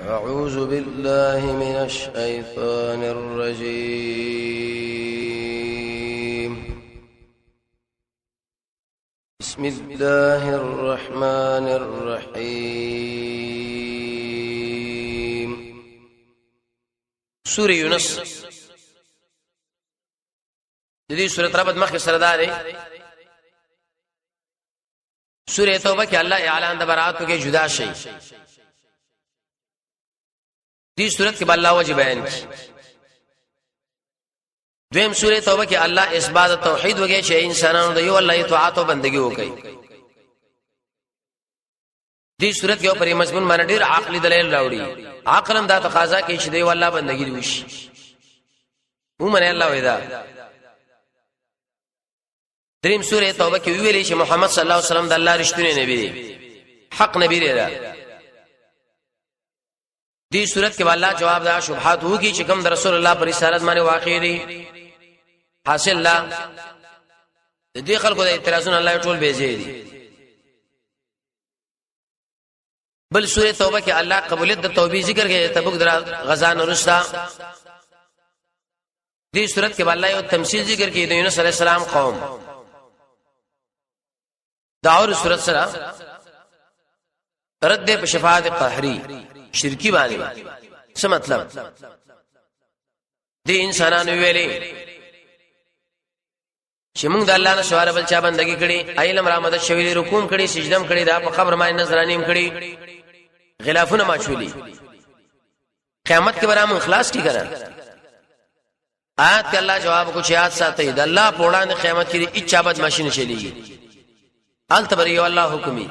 أعوذ بالله من الشيطان الرجيم. بسم الله الرحمن الرحيم. سورة يونس دې سورۃ ربط مخ سردار سورة توبه کې الله اعلان د برات کې جدا شي. دې سورۃ کې الله وجه بیان کی. دویم سورۃ توبه کې الله اثبات توحید وکړي چې انسانانو د یو الله اطاعت او بندگی وکړي. دې سورۃ کې په مضمون باندې ډېر عقلي دلیل راوړي. عقلم دا تقاضا کوي چې دی والله بندگی وشي. ومنه الله ودا. دریم سورۃ توبه کې ویلي چې محمد صلی الله علیه وسلم د الله رښتینی نبی دی، حق نبی دی. دې صورت کې الله جواب دا شبهات وږي چې کوم د رسول الله پر رسالت باندې واقع دي. حاصل لا دې خلکو د اعتراضونو الله ټول بیزي دي. بل سورۃ توبه کې الله قبولیت د توبې ذکر کوي. تبوک در غزا نورستا دې صورت کې الله یو تمثيل ذکر کوي د یونس علی السلام قوم. داور صورت سره رد په شفاعت قهری شرکی باندې څه مطلب دي. انسانانو ویلي چې موږ د الله نه سوال بل چا بندگی کړي، علم را مدد شویلی، رکوع کړي، سجدم کړي، دا په قبر باندې نظرانیم کړي، غلافونه ماچولي. قیامت کې برام اخلاص کی کړه. آیات کې الله جواب کو چې یاد ساتي د الله په وړاندې قیامت کې هیڅ عبادت ماشین چلیږي. التبری الله حکمی.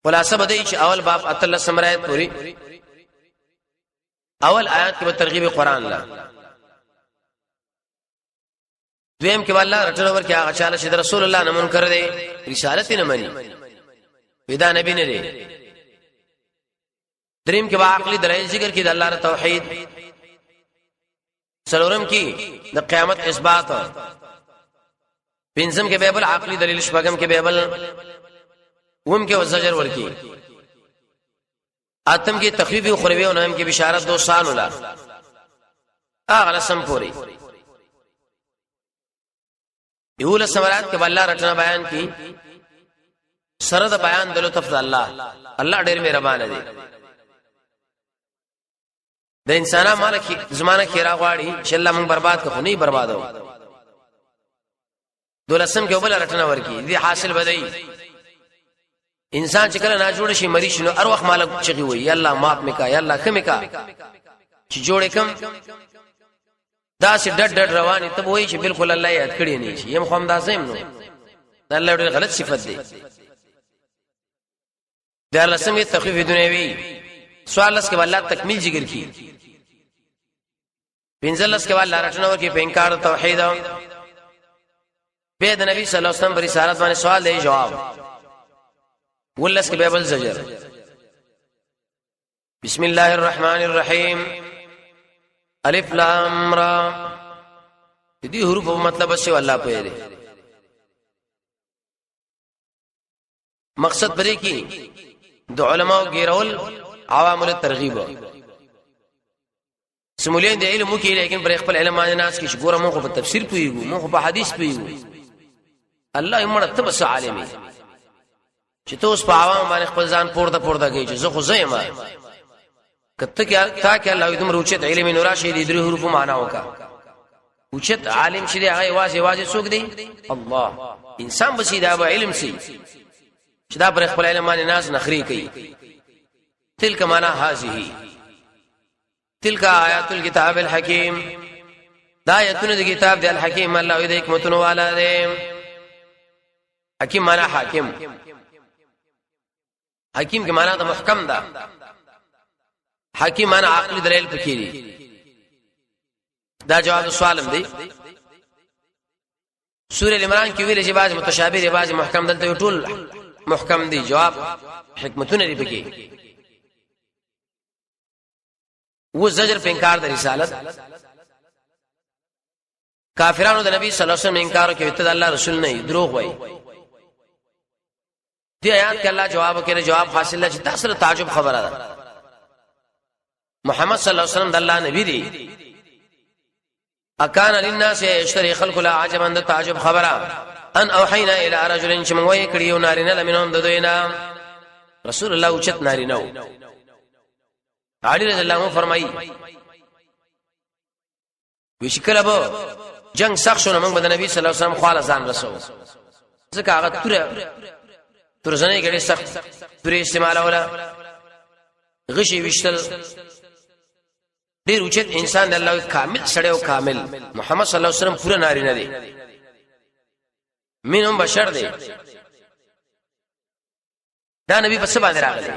خلاصه بدای چې اول باب اتل سمرایت پوری اول آیات کې به ترغیب قرآن لا. دویم کې والله رټنور کې هغه چاله چې رسول الله نه منکر دی، رسالت نه مني، پیدا نبی نه دی. دریم کې به عقلی دلایل ذکر کې د الله تعالی توحید. څلورم کې د قیامت اثبات. پنځم کې به بل عقلی دلیل. شپږم کې به بل وم کې وزجر ورکی. اتم کې تخفیف اخروی او نهم کې بشارت دو سال ولا اغه سم پوری. یول سمرات کې الله رټنا بیان کی سره د بیان د لطف الله. الله ډېر مهربان دی. د انسانانو مالک زمانہ کې راغواړي چې الله مونږ برباد کړو، نه بربادو. دولسم کې وبل رټنا ورکی دي حاصل بدای. انسان چې کله نه جوړ شي مریض شنو هر وخت مالک چغي وي یا الله معاف میکا یا الله خمیکا چې جوړ کم دا سي ډډ ډډ رواني ته وایي چې بالکل الله یاد کړی نه شي. یم خو هم دا زم نو الله ډېر غلط صفت دی. دا لسمه تخفیف دنیوي. سوال اس کې الله تکمیل ذکر کی. پنځلس کې الله رټنو کې په انکار توحید به د نبی صلی الله علیه وسلم پر رسالت باندې سوال دی جواب. ولس کې بابل زجر. بسم الله الرحمن الرحیم. الف لام را دې حروف په مطلب څه الله په دې مقصد پرې کې د علماو غیرول عوامل ترغیب. سمولین د علم کې لیکن پر خپل علم باندې ناس کې ګوره مونږ په تفسیر پویګو، مونږ په حدیث پویګو. الله یې مړ ته بس عالمي چې توس په عوام باندې خپل ځان پورته کوي چې زه خو زېما کته کې تا کې الله دې مروچت علم نور شي دې درې حروف معنا وکا. اوچت عالم شې هغه واځي څوک دی؟ الله. انسان بسې دا به علم سي چې دا پر خپل علم باندې ناس نخري کوي. تلک معنا هذه تلک آیات الكتاب الحکیم. دا آیاتونه د کتاب دی الحکیم. الله دې حکمتونه والا دی. حکیم معنا حاکم. حکیم کے معنی دا محکم دا. حکیم معنی عقلی دلیل پکیری. دا جواب سوالم دی. سورہ العمران کی ویل چې باز متشابه دی، باز محکم. دلته ټول محکم دی. جواب حکمتونه دی پکې. و زجر په انکار د رسالت. کافرانو د نبی صلی الله علیه وسلم انکار کوي ته د الله رسول نه دروغ وایي. دی آیات کې الله جواب کړي جواب حاصل لږ تاسو تعجب خبره ده محمد صلی الله علیه وسلم د الله نبی دی اکان للناس یشتری خلق لا عجبا د تعجب خبره ان اوحینا الى رجل چموي کړيو نارینه لمنون د دوینا رسول الله اوچت نارینه علی رضی الله عنه فرمایي وشکل به جنگ سخت شونه موږ د نبی صلی الله علیه وسلم خاله ځان رسو ځکه هغه تر ځنې کې سخت پر استعمال ولا غشي وشتل ډیر اوچت انسان د الله کامل سړی او کامل محمد صلی الله علیه وسلم پورا نارینه دی منهم بشر دی دا نبی په سبا دراغلی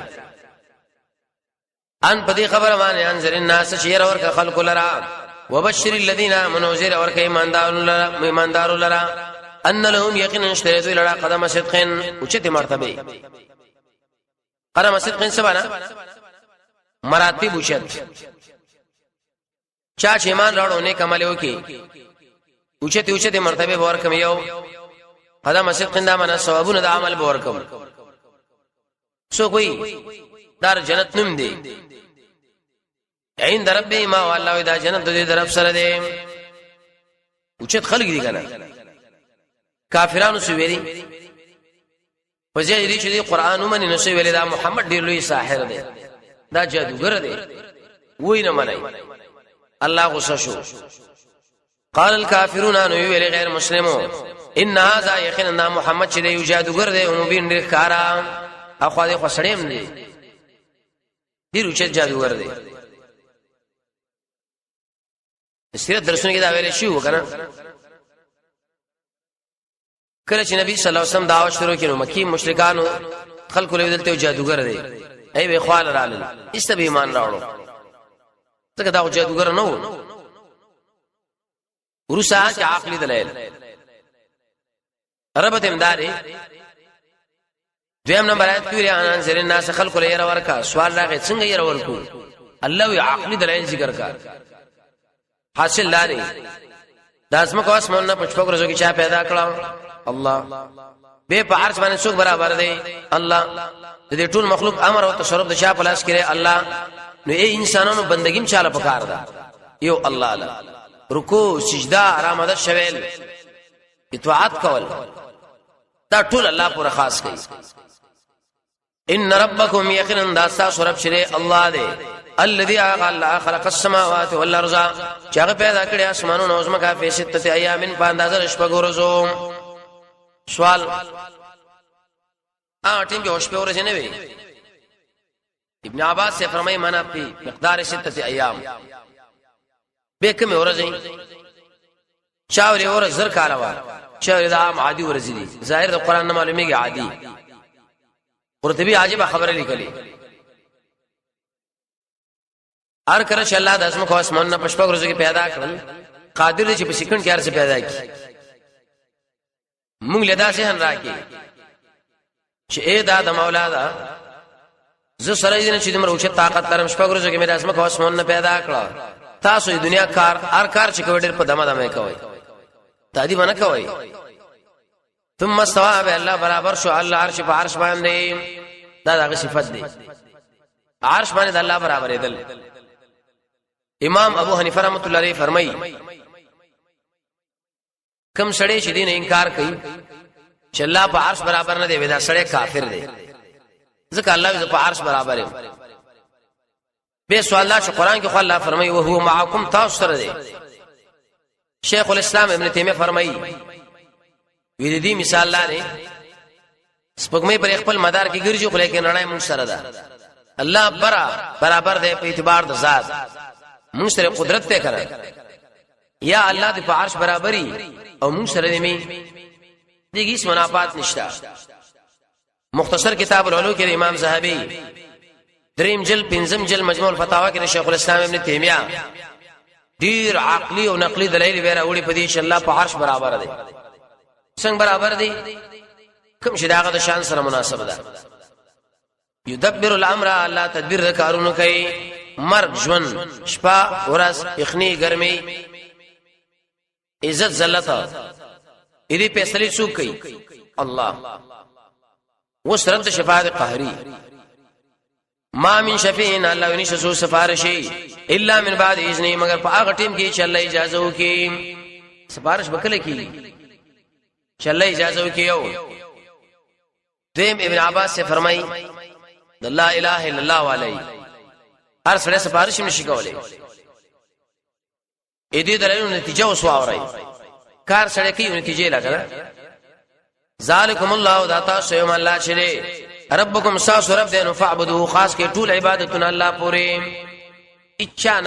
ان پدې خبره باندې انذر الناس شیر ورک خلق لرا وبشر الذين امنوا زیر ورک ایماندار لرا ان لهم یقینا اشتريت لرا قدم صدق اوچته مرتبه قدم صدق سبانا مراتب اوچت چا چې ایمان راوړو نیک عمل وکي اوچته مرتبه ورکم یو قدم صدق دا معنا ثوابونه د عمل ورکم سو کوئی دار جنت نوم دی عین در رب ما والله دا جنت د طرف سره دی اوچت خلق دي کنه کافرانو سو ویلي وجه دې چې دی قران ومني نو سو ویلي دا محمد ډیر لوی ساحر دی دا جادوګر دی وای نه منای الله غصه شو قال الكافرون ان ویلي غیر مسلمو ان هذا یقینا محمد چې دی جادوګر دی او مبین ډیر کارا اخو دې خسړېم دی ډیر اوچت جادوګر دی سیرت درسونه کې دا ویل شي وکنه کله چې نبی صلی الله علیه وسلم دعوت شروع کړي مکی مشرکانو خلکو له دلته جادوګر دی ای به خپل رالل است به ایمان راوړو څنګه دا جادوګر نه و ورسا چې عقلي دلایل ربط امداري دویم نمبر آیت کې ان انذر الناس خلق له ير ورکا سوال راغی څنګه ير ورکو الله وی عقلي دلایل ذکر کا حاصل لاري داسمه کو اسمانه پښپو ورځو کې چا پیدا کړو الله به په عرش باندې څوک برابر دی الله د دې ټول مخلوق امر او تصرف د چا په لاس کې الله نو ای انسانانو بندګیم چاله پکار ده یو الله له رکوع سجده آرامده شویل اطاعت کول دا ټول الله پر خاص کوي ان ربکم یقینا داسا سورب شری الله دی الذي خلق السماوات والارض چاغه پیدا کړی اسمانونو او زمکه په سته ایامن په اندازه شپږ ورځو سوال ټیم کې شپږ ورځې نه وي ابن عباس سے فرمایي معنا په مقدار سته ایام به کوم ورځې چاوري ورځ زر کاروا چاوري د عام عادي ورځې دي ظاهر د قران نه معلومیږي عادي قرطبي عجیب خبره لیکلي ار کړه چې الله د اسمه خو اسمان نه پښپګ ورځې کې پیدا کړل قادر دی چې په سکند کې ارزه پیدا کړي مونږ له داسې هن راکې چې اے دا د مولا دا زه سره دې چې دمر اوچه طاقت لرم شپږ ورځې کې مې د اسمه خو اسمان نه پیدا کړل تاسو د دنیا کار هر کار چې کوي ډېر په دمه دمه کوي تادی باندې کوي ثم استوى بالله برابر شو الله عرش په عرش باندې دا دغه صفت دی عرش باندې الله برابر دی امام ابو حنیفه رحمۃ اللہ علیہ فرمایي کم سړی چې دین انکار کوي چې الله په عرش برابر نه دی ودا سړی کافر دی ځکه الله په عرش برابر دی به سوال الله چې قران کې خو الله فرمایي او هو معکم تاسو سره دی شیخ الاسلام ابن تیمیه فرمایي وی دې مثال لاره سپګمې پر خپل مدار کې ګرځي خو لیکن رڼا مون سره ده الله برابر دی په اعتبار د ذات مون سره قدرت ته کړه یا الله د په عرش برابرۍ او مون سره دې دغه هیڅ منافات نشته مختصر کتاب العلو کې امام زاهبی دریم جل پنځم جل مجموع الفتاوا کې شیخ الاسلام ابن تیمیه ډیر عقلی او نقلی دلایل ویرا وړي په دې چې الله په عرش برابر دی څنګه برابر دی کوم چې داغه د شان سره مناسب ده یدبر الامر الله تدبیر کارونه کوي مرګ ژوند شپه ورځ یخنی ګرمي عزت ذلت دې فیصله څوک کوي الله وسرد شفاعت قهری ما من شفیعین الله ونیش سو سفارشی الا من بعد اذن مگر په هغه ټیم کې چې الله اجازه وکي سفارش وکړي کی چې الله اجازه وکي یو دیم ابن عباس سے فرمای لا اله الا الله علی هر سره سفارش نشي کولای اې دې درېو نتیجه وسو اوري کار سره کې نتیجه لګره ذالکم الله ذاتا سيوم الله چره ربکم ساس رب دین فعبدوه خاص کې ټول عبادتونه الله پوره اچھا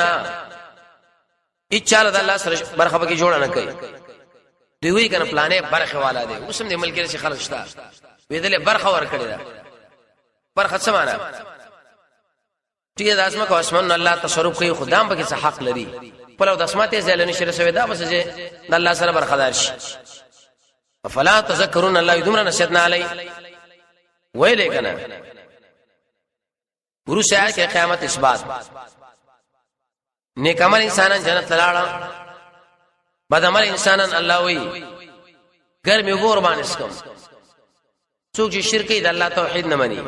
د الله سره برخه به کې جوړ نه کوي دوی وی کنه پلانې برخه والا دی اوسم دې ملک کې خلک شتا ویدلې برخه ور کړی دا برخه څه معنا ټیګه د اسماء کو اسمان الله تصرف کوي خدام به کې حق لري په لو د اسماء ته ځل نشي رسوي دا بس چې د الله سره برخدار شي فلا تذكرون الله يدمر نشدنا علي ویلې کنه ګورو شاعر کې قیامت اثبات نیک عمل انسانان جنت لاړه بد عمل انسانان الله وی ګرمي ور باندې سکم څوک چې شرک دی الله توحید نه مني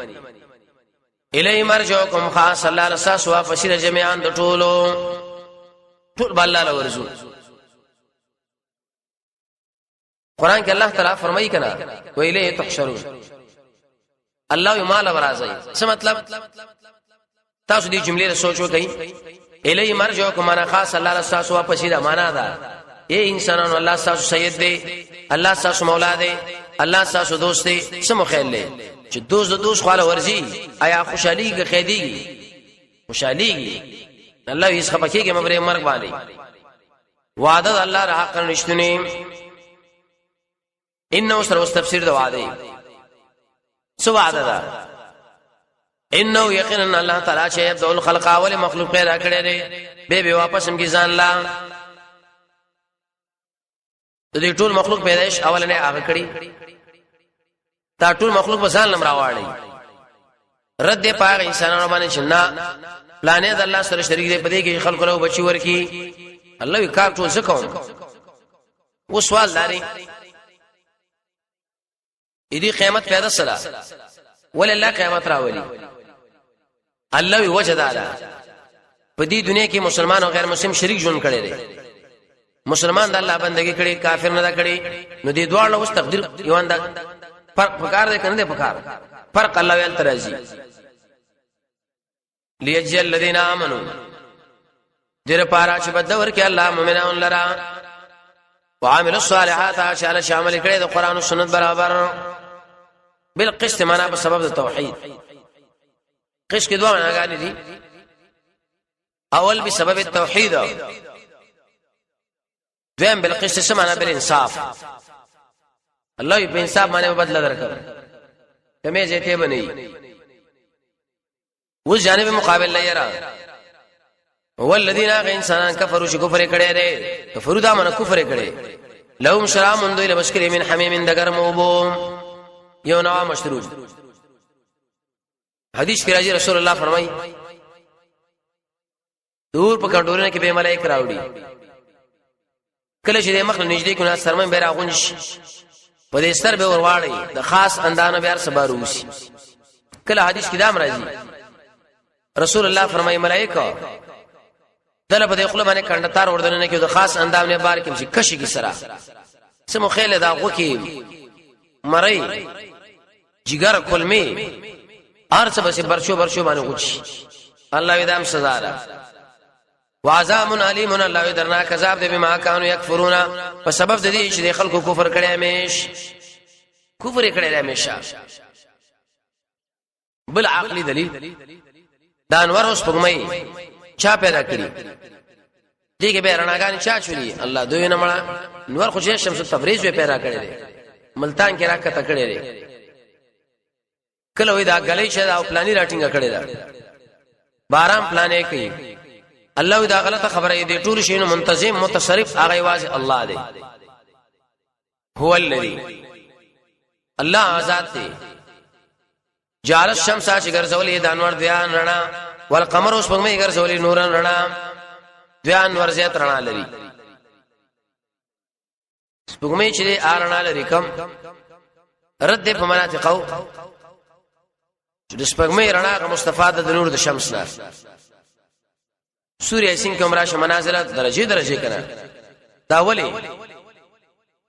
الی مرجعکم خاص الله رساس وا فشر جميعا د ټولو ټول بالله له ورزو قران کې الله تعالی فرمایي کنا ویله تحشرون الله یمال ورازي څه مطلب تاسو دې جملې سوچ وکئ الی مرجعکم انا خاص الله رساس وا فشر معنا ده اے انسانانو الله تاسو سید دی الله تاسو مولا دی الله تاسو دوست دی سمو خیال لې چې دوست د دوست خاله ورزي آیا خوشالي کې خېديږي خوشالي الله هیڅ خپکه کې مبره مرګ باندې وعده الله را حق نشتنی انه سر واستفسر د وعده سو وعده ده انه یقینا الله تعالی چې يبدأ الخلق اول مخلوق پیدا کړی دی به واپس هم کې ځان لا د دې ټول مخلوق پیدائش اولنې هغه کړی دا ټول مخلوق په ځان لمر واړی رد پاغ انسانانو باندې شنا پلانې د الله سره شریک دی په دې کې خلق له بچي ورکی الله وی کار ټول څه کوم و سوال لري دې قیامت پیدا سره ول الله قیامت راولي الله وی وجه دادا په دې دنیا کې مسلمان او غیر مسلم شریک ژوند کړي دي مسلمان د الله بندگی کړي کافر نه دا کړي نو دې دواړه اوس تقدیر یوان دا فرق پکار دې کنه دې پکار فرق الله ویل ترازی ليجزي الذين امنوا دیر پارا چې بدور کې الله مؤمنان لرا وعامل الصالحات عشان شامل کړي د قران او سنت برابر بالقسط معنا په سبب د توحید قسط کې دوه معناګانې دي اول بسبب التوحید دویم بالقسط سمعنا بالانصاف الله په انصاف باندې بدل درکړ کمه زیته بنئ اوس جانب مقابل لایرا هو الذين انسان كفروا چې کفر کړي دي کفر دا من کفر کړي لهم شراب من دوی لمشکل من حمیم دګر موبو یو نوع مشروب حدیث کې راځي رسول الله فرمایي دور په کډورنه کې به ملائک راوړي کله چې د مخ نږدې کونه سرمن به راغونش په دې سر به ورواړي د خاص اندانه بیا سباروسی کله حدیث کې دا راځي رسول الله فرمایي ملائکه دله په دې خپل باندې کندتار وردنه کې د خاص اندام نه بار کې کشي کی سره سمو خیله دا غوکی مړی جګر کلمې ارڅ به برشو باندې غوچ الله دې هم سزا را وعذاب علیم الله درنا کذاب دې بما كانوا یکفرون په سبب د دې چې خلکو کفر کړي همیش کفر کړي همیشه بل عقلی دلیل دا انور اوس پګمې چا پیدا کړی دې کې به رڼاګان چا چولي الله دوی نه مړه نور خو شمس تبریز به پیدا کړی دی ملتان کې راکته کړی دی کله وې دا غلې شه دا پلاني راټینګه کړی دا باران پلانې کوي الله دا غلطه خبره دې ټول شي نو منتظم متصرف هغه واځ الله دی هو الذی الله آزاد دی جعل الشمس چې ګرځولې د انور دیان رڼا والقمر اوس په مې ګرځولې نورن رڼا دیان ورزيات رڼا لري سپوږمۍ چې رڼا لري کم رد په مناطقو چې د سپګمې رڼا غو مستفاده د نور د شمس نه سورې سین کوم راشه منازل درجه کنه دا ولی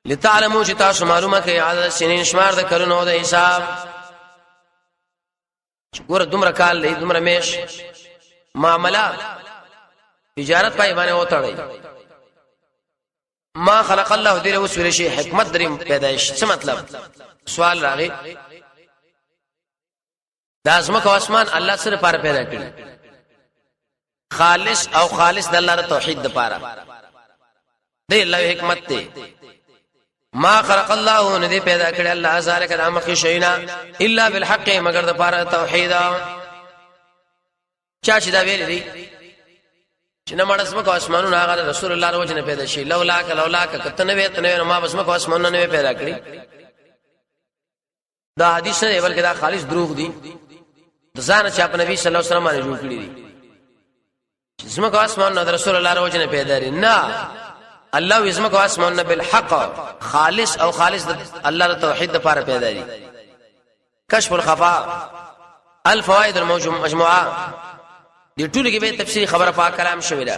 لتعلموا چې تاسو معلومه کې عدد سنین شمار د کلونو د حساب ګوره دومره کال لې دومره میش معاملات تجارت پای باندې وتړي ما خلق الله دې له وسوله شي حکمت دریم پیدائش څه مطلب سوال راغی د ازمکه او اسمان الله سره پاره پیدا کړی خالص د الله توحید د پاره دې الله حکمت دی ما خلق الله ندی پیدا کړی الله ذالک د امخ شینا الا بالحق مگر د پاره توحید چا چې دا ویل دي چې نه مړ اسمکه اسمانونو هغه رسول الله روز نه پیدا شي لولا کتنه وې تنه ما اسمکه اسمانونو نه پیدا کړی دا حدیث نه بلکې دا خالص دروغ دي ځان چې په نبی صلی الله علیه وسلم باندې جوړ کړی دي اسمکه اسمانونو رسول الله روز نه پیدا لري نه الله اسمکه اسمانونو بالحق خالص الله توحید لپاره پیدا دي کشف الخفاء الفوائد المجموعه دې ټول کې به تفسیر خبره پاک کلام شوی دا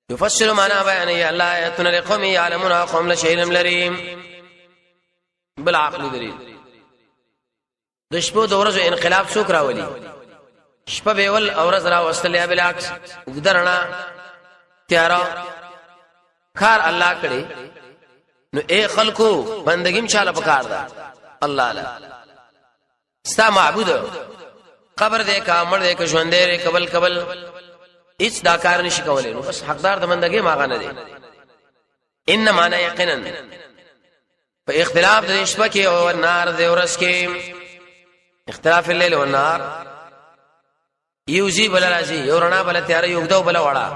يفسر معنا بیان الله آیاتنا لقوم يعلمون قوم لشيء لريم بالعقل دلیل د شپو د ورځو انقلاب څوک راولي شپه به ول اورز را واستلیا بالعکس وګدرنا تیارا کار الله کړي نو اے خلقو بندګیم چاله پکار دا الله لا ستا معبود قبر دې کا مړ دې کا ژوند دې قبل هیڅ دا کار نشي کولای نو بس حقدار د بندګي ماغه نه دي ان معنا یقینا په اختلاف د شپه کې او نار د ورځ کې اختلاف الليل والنهار یوزي بل راځي یو رڼا بل تیار یو دو بل وړا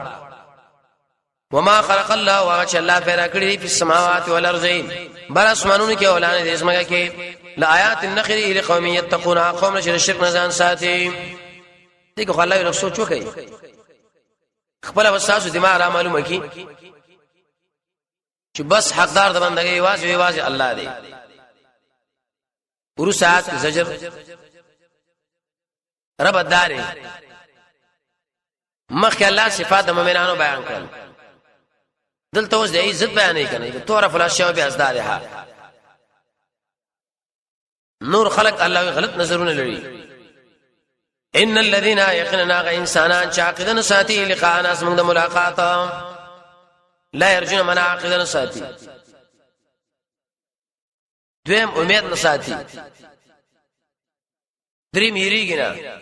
وما خلق الله واچ الله پیدا کړی په سماوات والارض بل اسمانونو کې اولانه دې اسمه کې لآیات النخل لقوم يتقون قوم چې شرک نه ځان ساتي دغه خلای یو سوچ وکي خپل وساسو دماغ را معلومه کی چې بس حقدار د بندګي واځي الله دی ورسات زجر رب الدار مخ الله صفات د مؤمنانو بیان کړل دلته اوس د عزت بیان نه کوي تعرف الاشیاء بازدارها نور خلق الله غلط نظرونه لري ان الذين يقيننا انسانان عاقدن ساتي لقاء ناس موږ د ملاقات لا يرجون من عاقدن ساتي دویم امید نه ساتي دریم یریګنا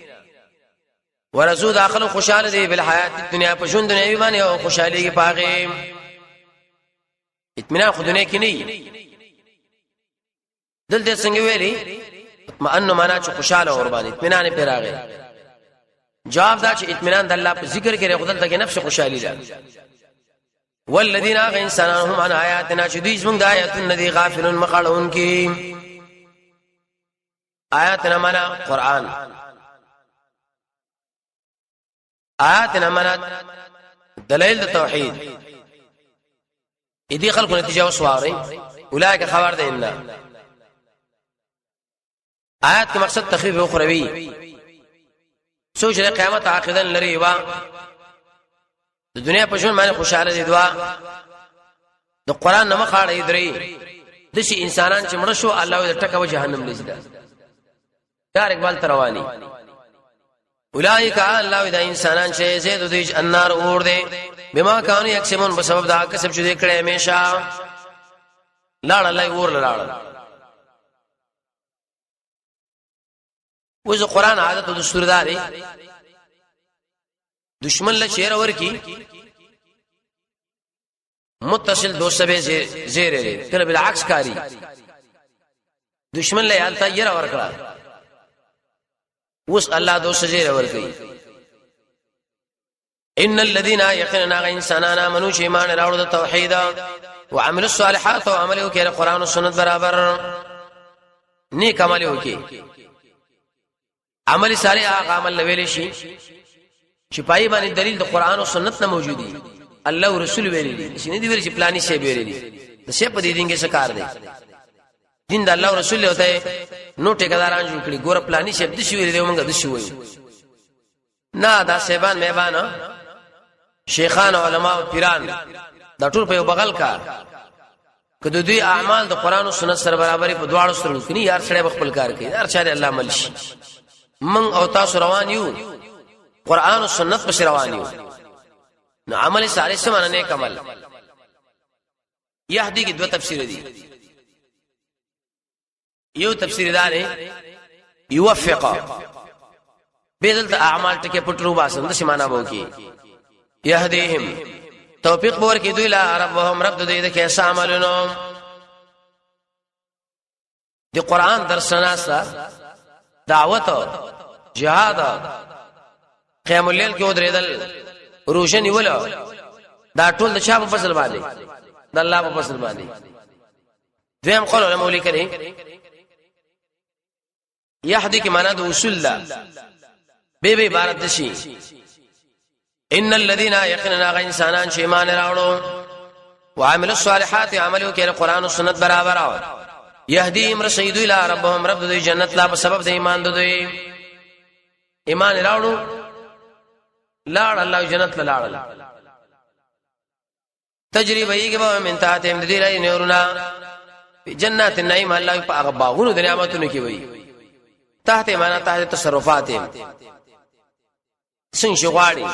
ورزو داخل خوشاله دی بل حیات دنیا په ژوند دنیوي باندې او خوشالي کې پاغه اطمینان خو دنیا کې نه دلته څنګه ویلي مانو معنا چې خوشاله اور باندې اطمینان پیراغه جواب دا چې اطمینان د الله په ذکر کې خدای ته نفس خوشالي ده والذین انسانهم عن آیاتنا شدید موږ د آیاتن ندی غافلون مخړون کې آیاتنا معنا قران آیاتنا معنا دلائل د توحید دې خلکو نتیجه وسواري اولئک خبر ده ان آیات کې مقصد تخفیف اخروی سوچ د قیامت عاقدن لري وا د دنیا په ژوند باندې خوشاله دي دوا د قران نه مخاړې درې د شي انسانان چې مړ شو الله دې ټکه جهنم لږه دار اقبال تروانی اولئک الله دې انسانان چې زید دې النار اور دې بما كانوا يكسبون بسبب دا کسب چې دې کړه همیشه لاړ الله اور لاړ وز قران عادت او دستور داري دشمن له چیر اور کی متصل دوست به زیر لري کله بالعکس کاری دشمن له یالتا ير اور کړه وس الله دوست زیر اور کوي ان الذين يقيننا انساننا منو چې ایمان راوړ د توحید او عمل الصالحات او عمل وکړه قران او سنت برابر نیک عمل وکړي عمل صالح هغه عمل ویل شي چې پای باندې دلیل د قران او سنت نه موجودي الله او رسول ویلي دي چې نه دی ویل چې پلاني شی ویلي دي د شی په دې دینګه څه کار دی دین د الله رسول له ته نو ټیکداران جوړ کړي ګور پلاني شپ د شي ویلې موږ د شي وایو نه دا سیبان میبان شیخان علما او پیران دا ټول په بغل کا کله دوی اعمال د قران او سنت سره برابرې په دواړو سره کوي یار سره خپل کار کوي هر چا الله ملشي من او تاسو روان یو قران او سنت په روان یو نو عمل صالح سمانه نیک عمل یهدی کی دو تفسیر دي یو تفسیر دار یوفق بدل اعمال ټکي پټرو باسم د سمانه وو کی یهدیهم توفیق بور کی دوی لا ربهم رب دوی د کیسه عملونو دی قران درسنا سره دعوت جهاد قیام الليل کې ودرېدل روشنی ولا دا ټول د چا په فصل باندې د الله په فصل باندې دویم قول علماء لیکلي یهدی کی معنا د اصول لا به عبارت دشي ان الذين يقيننا غ انسانان چې ایمان راوړو وعملوا الصالحات عملوا کې قرآن او سنت برابر او يهديهم رشد الى ربهم رب دوی جنت لا په سبب د ایمان دوی ایمان راوړو لاړ الله جنت لاړ تجربه یې کې من تحتهم د دې راي نورنا جنات النعيم الله په هغه باغونو د نعمتونو کې وي تحت معنا تحت تصرفات څنګه شغواړي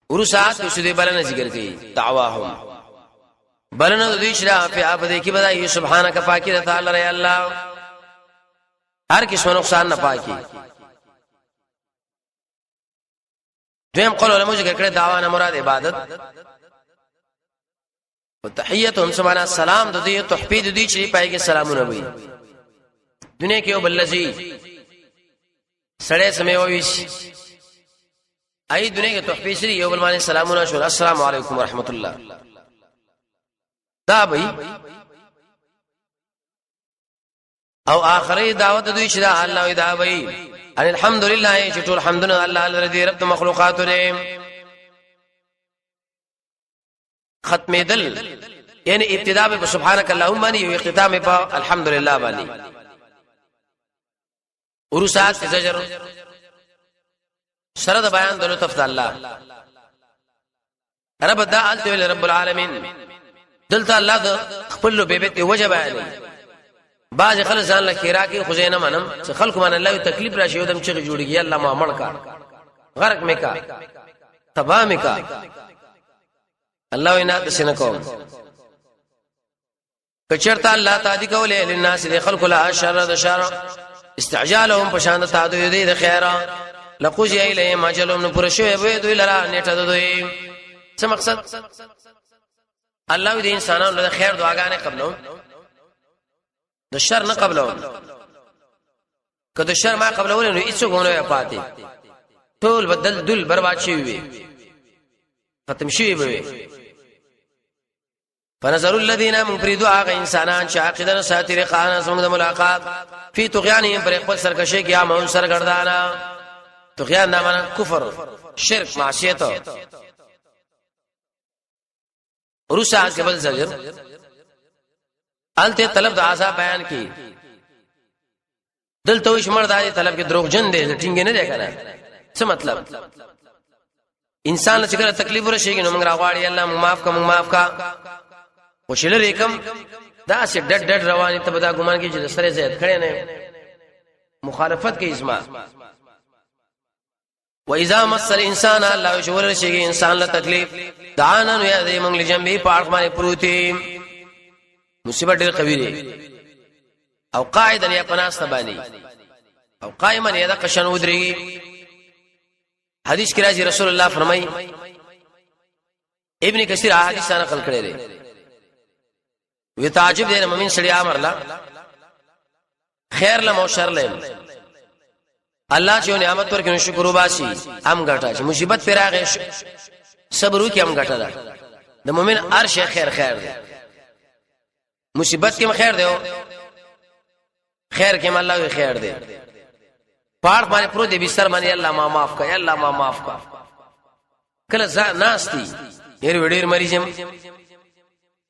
ورسات څه دې بلنه ذکر کوي دعواهم بلنه دوی شرا په عبادت کې بدایي سبحانك پاکي تعالی رے الله هر قسم نقصان نه پاکي دیم قول علماء ذکر کړه دعوا نه مراد عبادت وتحيتهم سبحانه السلام د دې تحفید دي چې پای کې سلامونه وي دنیا کې یو بلځي سړې سمې وویش ای دنیا کې تحفید سری یو بل باندې سلامونه شو السلام علیکم ورحمت الله دا به او اخري دعوت دوی چې الله دا به ان الحمدلله چې ټول حمدونه الله الذي رب مخلوقات له ختمه دل یعنی ابتداء به سبحانك اللهم او اختتام به الحمدلله باندې ورسات زجر سره د بیان د لطف الله رب دا الته رب العالمین دلته الله د خپل بیبت وجه بیان باز خلک ځان له خیرا کې خو زینه منم چې خلکو من الله تکلیف راشي او دم چې جوړیږي الله ما مړ کا غرق میکا تبا میکا الله وینا د سینه کوم کچرتا الله تعالی کوله للناس خلق لا شر د شر استعجالهم پشان تعدو دې د خیره لقوجي الیهم اجلهم پرشوي به دوی لرا نیټه دوی څه مقصد الله دې انسانانو له خیر دعاګانې قبلو د شر نه قبلو کله شر ما قبلو نو هیڅ غوونه پاتې ټول بدل دل برباد شي وي ختم شي وي فنظر الذين من فريدوا هغه انسانان چې عقیدن ساتره خانه زموږ د ملاقات فی طغیانهم پر خپل سرکشي کې امون سرګردانا طغیان نامه کفر شرک معصیت ورسا قبل زجر الته طلب د عذاب بیان کی دلته وش مرداري طلب کې دروغ جن دي ټینګ نه دی کنه څه مطلب انسان چې کله تکلیف ورشي نو موږ راغواړي الله موږ معاف کا وشل ریکم دا سه ډډ رواني ته بدا ګمان کې چې سره زید کړي نه مخالفت کې اسما و اذا مس الانسان الله شور شي انسان له تکلیف دعانا نو یاد موږ لجنبي پاک باندې پروتي مصیبت ډېر قوی او قاعده یا پناس تبانی او قائما یدا قشن ودري حدیث کې راځي رسول الله فرمایي ابن کثیر احادیث نقل کړي دي وی تعجب دې مومن سړي امر لا خیر له او شر له الله چې نعمت ورکړي شکر وباسي هم ګټه چې مصیبت پیراغه صبر وکي هم ګټه ده د مومن هر شي خیر دی مصیبت کې خیر دی خیر کې الله خیر دی پاک باندې پرو دې بستر باندې الله ما معاف کړه الله ما معاف کړه کله ناشتي هر وړیر مریضم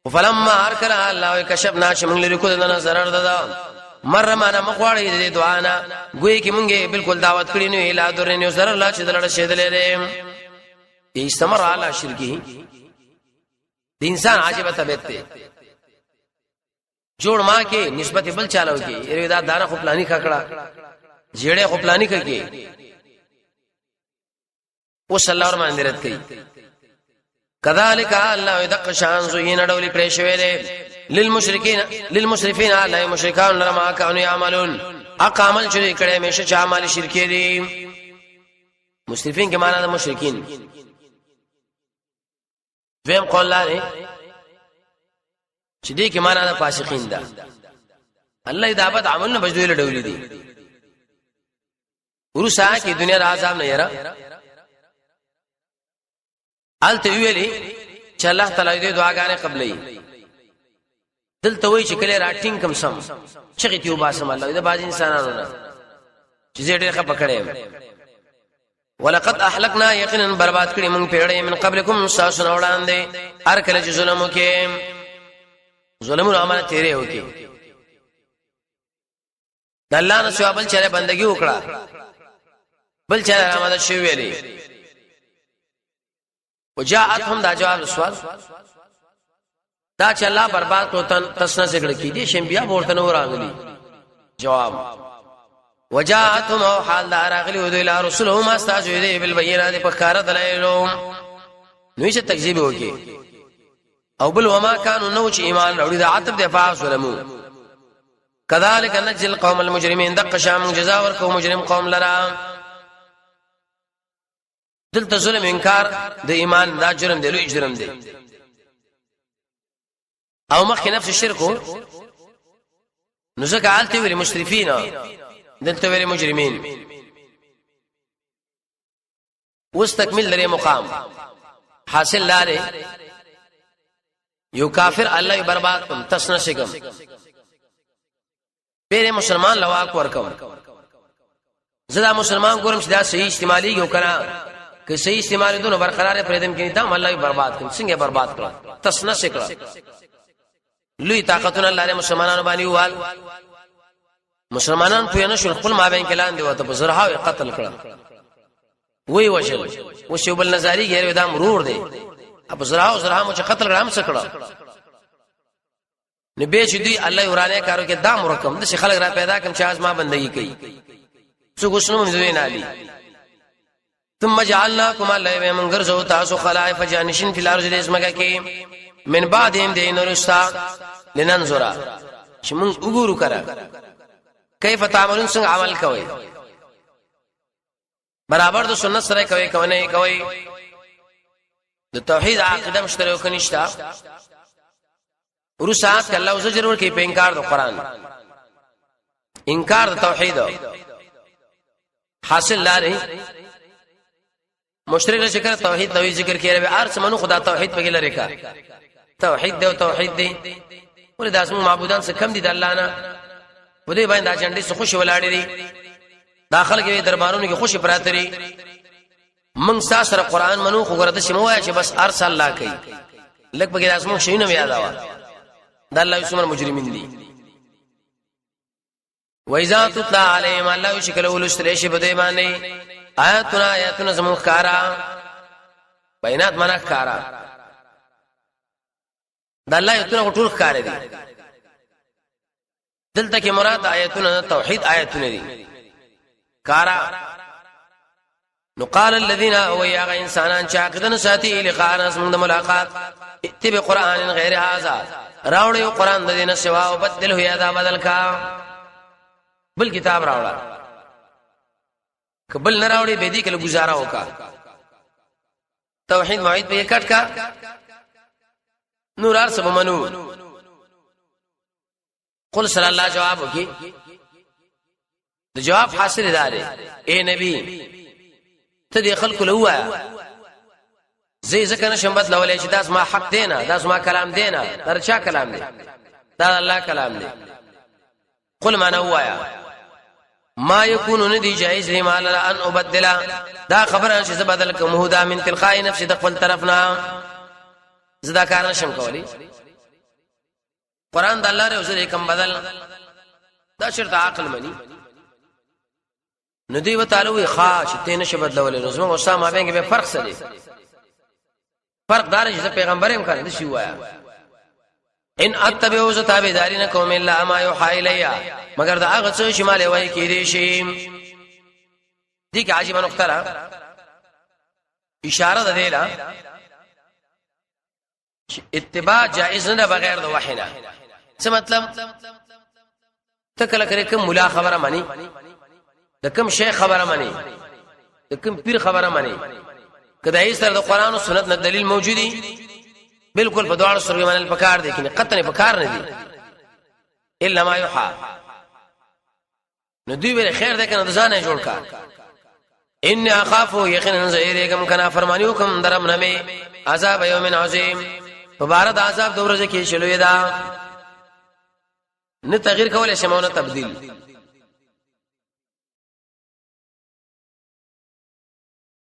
فلما ارکل الله کشفنا چې موږ لري کو دنا zarar ددا مر معنا مخواړی دې دعانا ګوي کې مونږه بالکل دعوت کړی نو اله درنه zarar لا چې دلړ شیدلې دې استمر على شرکه د انسان عجیب طبيعت ته جوړ ما کې نسبت بل چالو کې دا دانه خو پلاني ککړه جېړه خو پلاني کوي او صلی الله علیه وسلم کوي کذالک الله یدق شان زین ډول کړي شوی دی للمشرکین علی مشرکان لما كانوا يعملون اقامل چې کړي همیشه چې اعمال شرکی دي مسرفین کې معنا د مشرکین دویم قول لري چې دې کې معنا د فاسقین ده الله دعوت عمل نه بجویل ډول دي ورسا کې دنیا د عذاب نه یرا الته ویلي چې الله تعالی دې دعاګانې قبلې دلته وی چې کله راټینګ کم سم چې توبه سم الله دې باز انسانانو نه چې دې ښه پکړې ولقد احلقنا یقینا برباد کړی موږ پیړې من قبلکم ساسن وړاندې هر کله چې ظلم وکې ظلمونه عمل تیرې وکې د الله نه سوابل چې بندگی وکړه بل چې آمد شي ویلي وجاءتهم دا جواب سوال دا چې الله برباد کوتن تسنه سګړه کې دي شم بیا ورته نو راغلي جواب وجاءتهم حال دا راغلي ودو الى رسولهم استاجوا دي بالبينات فكار دلائلهم نو چې تکذیب وکي او بل وما كانوا نو چې ایمان وروړي دا عتب دفاع ظلمو كذلك نجزي القوم المجرمين دق شام جزاء ورکو مجرم قوم لرا دلته ظلم انکار د ایمان دا جرم دی لوی جرم دی او مخکې نفس الشرک نو ځکه حالت ویل مشرفین دلته ویل مجرمین واستكمل لري مقام حاصل لاره یو کافر الله برباد کم تسنه شګم پیر مسلمان لواک ورکم زدا مسلمان ګورم چې دا صحیح استعمالي یو کړه که صحیح استعمال دونه برقرار پرېدم کې دا الله برباد کړي څنګه برباد کړه تسنه شکړه لوی طاقتونه الله له مسلمانانو باندې وال مسلمانان په نه شول خپل مابین کې لاندې وته په زرها قتل کړه وی وشل وشوبل نظری غیر دا مرور دی ابو زرها مو چې قتل رام سکړه نبی چې دی الله ورانه کارو کې دا مرکم د خلک را پیدا کوم چې ازما بندگی کوي څو غسنو مزوین علی ثم جعلناكم على من غرزو تاسو خلائف جانشین فی الارض اسمګه کې من بعدهم دین ورستا لننظر چې موږ وګورو کړه کیف تعملون څنګه عمل کوي برابر د سنت سره کوي کوي کوي د توحید عقیده مشترک کنيشتا ورسات الله زجر ورکی په انکار د قران انکار د توحید حاصل لاره مشترک ذکر توحید نوې ذکر کړي به ارس منو خدا توحید په لاره کا توحید دی او توحید دی ولې داسمو معبودان څخه کم دي د الله نه په دې باندې اجنډي څخه خوشي ولاړې دي داخل کې دربارونو کې خوشي پراته دي من ساسره قران منو خو ګرځي شموای چې بس ارس الله کوي لکه به داسمو شي نه یاد آوا د الله یسمر مجرمین دي وایذا تطلع علیهم الله شکل ولستری شی بده باندې آیاتنا زمون خارا بینات معنا خارا د الله ایتونه ټول خار دي دلته کې مراد آیاتونه توحید آیاتونه دي خارا نو قال الذين ويا انسانان چاقدن ساتي لقاء اسمن ملاقات اتبع قران غیر هذا راوړیو قران د دینه سوا او بدل هيا دا بدل کا بل کتاب راوړا کبل نه راوړي به دې کله گزارا وکا توحید موحد په کټ کا نور ار سب منو قل صلی الله جواب وکي د جواب حاصل داري اے نبی ته دې خلق له وایا زي ځکه نشم بدلولې چې داس ما حق دینا داس ما کلام دینا درچا کلام دی دا الله کلام دی قل ما نوایا ما يكون ندي جائز لما لا ان ابدل دا خبره چې زبدل کوم هدا من تلقاء نفس د خپل طرفنا زدا کار نشم کولی قران د الله ر اوسه کم بدل دا شرط عقل منی ندی و تعالی وی خاص ته نشه بدلول نو زما غصه ما بینګ به فرق څه دی فرق دار چې پیغمبر هم کړی شي وایا ان اتبعوا ذتابدارین قوم الا ما يوحى الیا مگر دا هغه څه شماله وای کې دي شي دي کې عجیب نقطه را اشاره ده لا اتباع جائز نه بغیر د وحینا څه مطلب تکل کرے کوم مولا خبره مانی د کوم شیخ خبره مانی د کوم پیر خبره مانی کله ای سره د قران او سنت نه دلیل موجودی بالکل په دوړ سره منل پکار دي کنه قطن پکار نه دي الا ما يحا نو دوی به خیر ده کنه ځانه جوړ کا ان اخافو یقینا زیرکم کنا فرمانیو کوم درم نه عذاب یوم عظیم مبارک عذاب د ورځې کې شلوې ده نه تغییر کولای شمونه تبديل